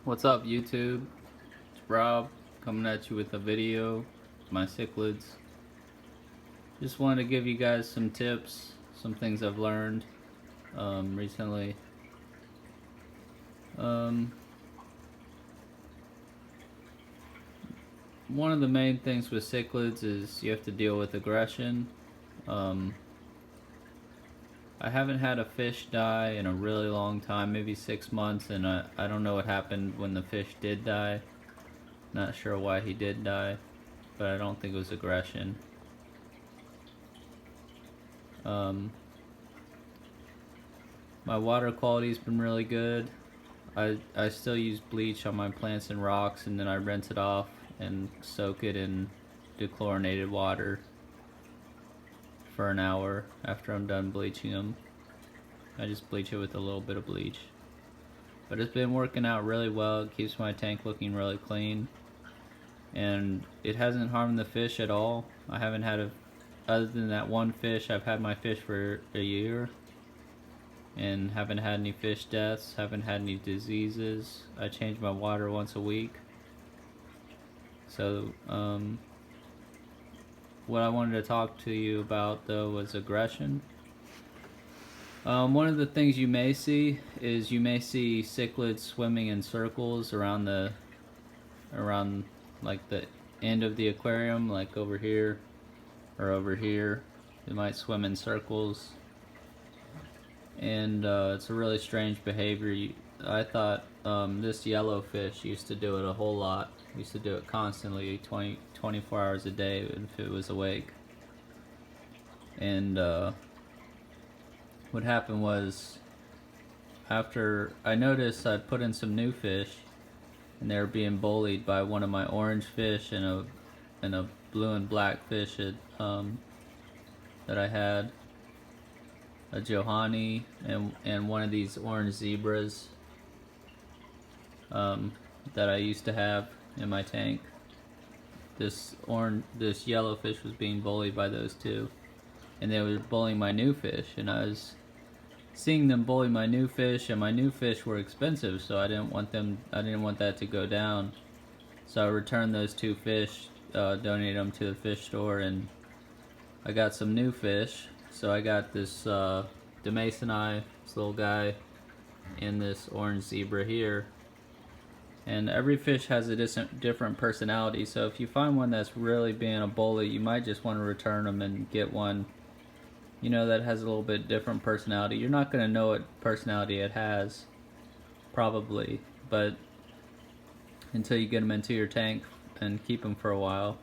What's up, YouTube? It's Rob coming at you with a video of my cichlids. Just wanted to give you guys some tips, some things I've learned recently. One of the main things with cichlids is you have to deal with aggression. I haven't had a fish die in a really long time, maybe 6 months, and I don't know what happened when the fish did die. Not sure why he did die, but I don't think it was aggression. My water quality's been really good. I still use bleach on my plants and rocks, and then I rinse it off and soak it in dechlorinated water for an hour after I'm done bleaching them. I just bleach it with a little bit of bleach. But it's been working out really well. It keeps my tank looking really clean. And it hasn't harmed the fish at all. I haven't had other than that one fish, I've had my fish for a year. And haven't had any fish deaths, haven't had any diseases. I change my water once a week. So, what I wanted to talk to you about though was aggression. One of the things you may see is cichlids swimming in circles around like the end of the aquarium, like over here or over here. They might swim in circles, and it's a really strange behavior. I thought this yellowfish used to do it a whole lot. Used to do it constantly, 24 hours a day if it was awake. And what happened was, after I noticed I'd put in some new fish, and they were being bullied by one of my orange fish and a blue and black fish that I had, a Johanny and one of these orange zebras that I used to have in my tank. This yellow fish was being bullied by those two, and they were bullying my new fish, and I was seeing them bully my new fish, and my new fish were expensive, so I didn't want that to go down. So I returned those two fish, donated them to the fish store, and I got some new fish. So I got this Demasoni, this little guy, and this orange zebra here. And every fish has a different personality, so if you find one that's really being a bully, you might just want to return them and get one, you know, that has a little bit different personality. You're not going to know what personality it has, probably, but until you get them into your tank and keep them for a while.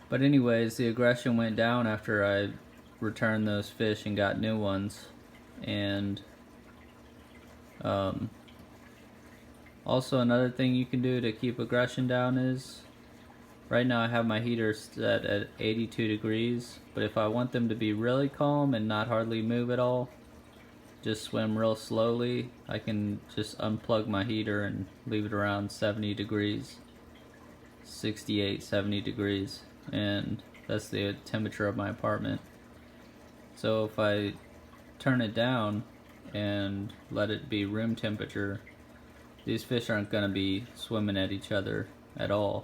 But anyways, the aggression went down after I returned those fish and got new ones. And also another thing you can do to keep aggression down is, right now I have my heater set at 82 degrees, but if I want them to be really calm and not hardly move at all, just swim real slowly, I can just unplug my heater and leave it around 70 degrees, 68, 70 degrees, and that's the temperature of my apartment. So if I turn it down and let it be room temperature, these fish aren't going to be swimming at each other at all.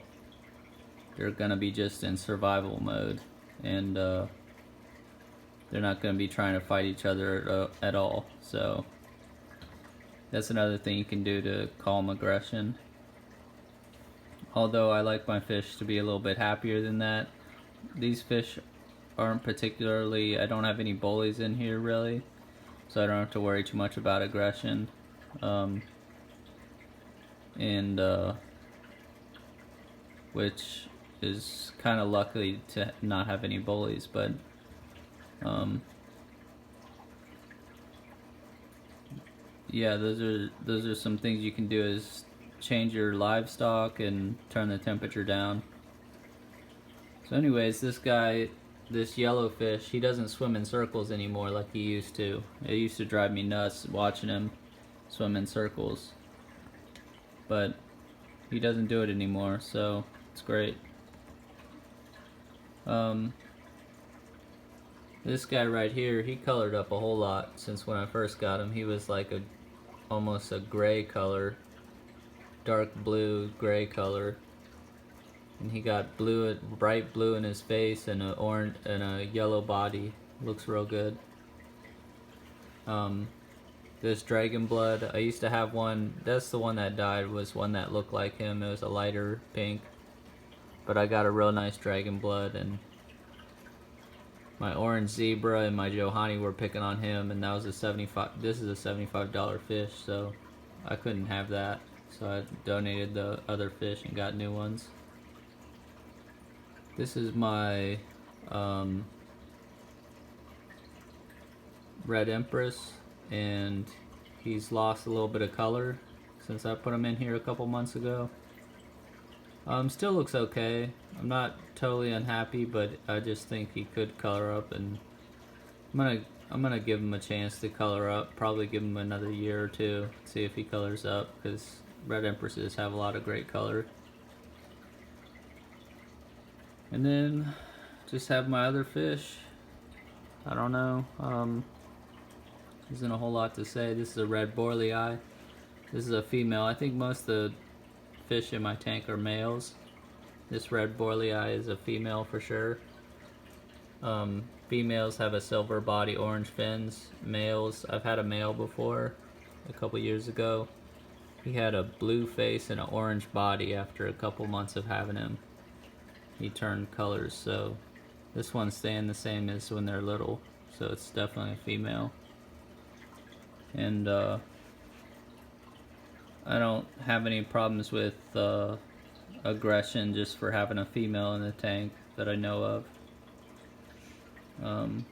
They're going to be just in survival mode, and they're not going to be trying to fight each other at all. So that's another thing you can do to calm aggression. Although I like my fish to be a little bit happier than that. These fish aren't particularly, I don't have any bullies in here really, so I don't have to worry too much about aggression. Which is kind of lucky to not have any bullies, but yeah, those are some things you can do, is change your livestock and turn the temperature down. So anyways, this yellowfish, he doesn't swim in circles anymore like he used to. It used to drive me nuts watching him swim in circles, but he doesn't do it anymore, so it's great. This guy right here, he colored up a whole lot since when I first got him. He was like almost a gray color, dark blue gray color, and he got bright blue in his face and a orange and a yellow body. Looks real good. This dragon blood, I used to have one. That's the one that died, was one that looked like him. It was a lighter pink, but I got a real nice dragon blood, and my orange zebra and my Johanny were picking on him, and that was a $75. This is a $75 fish, so I couldn't have that. So I donated the other fish and got new ones. This is my Red Empress, and he's lost a little bit of color since I put him in here a couple months ago. Still looks okay. I'm not totally unhappy, but I just think he could color up, and I'm gonna give him a chance to color up. Probably give him another year or two, see if he colors up, because Red Empresses have a lot of great color. And then just have my other fish. I don't know. Isn't a whole lot to say. This is a red boilie eye. This is a female. I think most of the fish in my tank are males. This red boilie eye is a female for sure. Females have a silver body, orange fins. Males, I've had a male before a couple years ago. He had a blue face and an orange body. After a couple months of having him, he turned colors. So this one's staying the same as when they're little, so it's definitely a female. And I don't have any problems with aggression just for having a female in the tank that I know of. And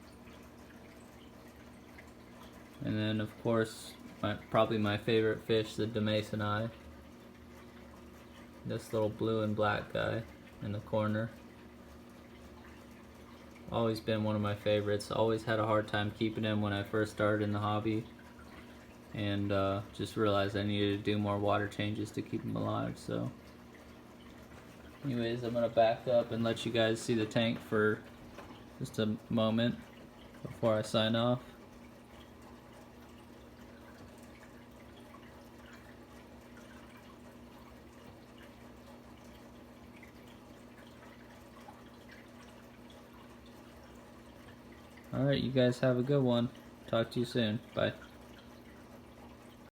then of course, probably my favorite fish, the Demason eye. This little blue and black guy in the corner. Always been one of my favorites. Always had a hard time keeping him when I first started in the hobby, and just realized I needed to do more water changes to keep him alive. So anyways, I'm gonna back up and let you guys see the tank for just a moment before I sign off. Alright, you guys have a good one. Talk to you soon. Bye.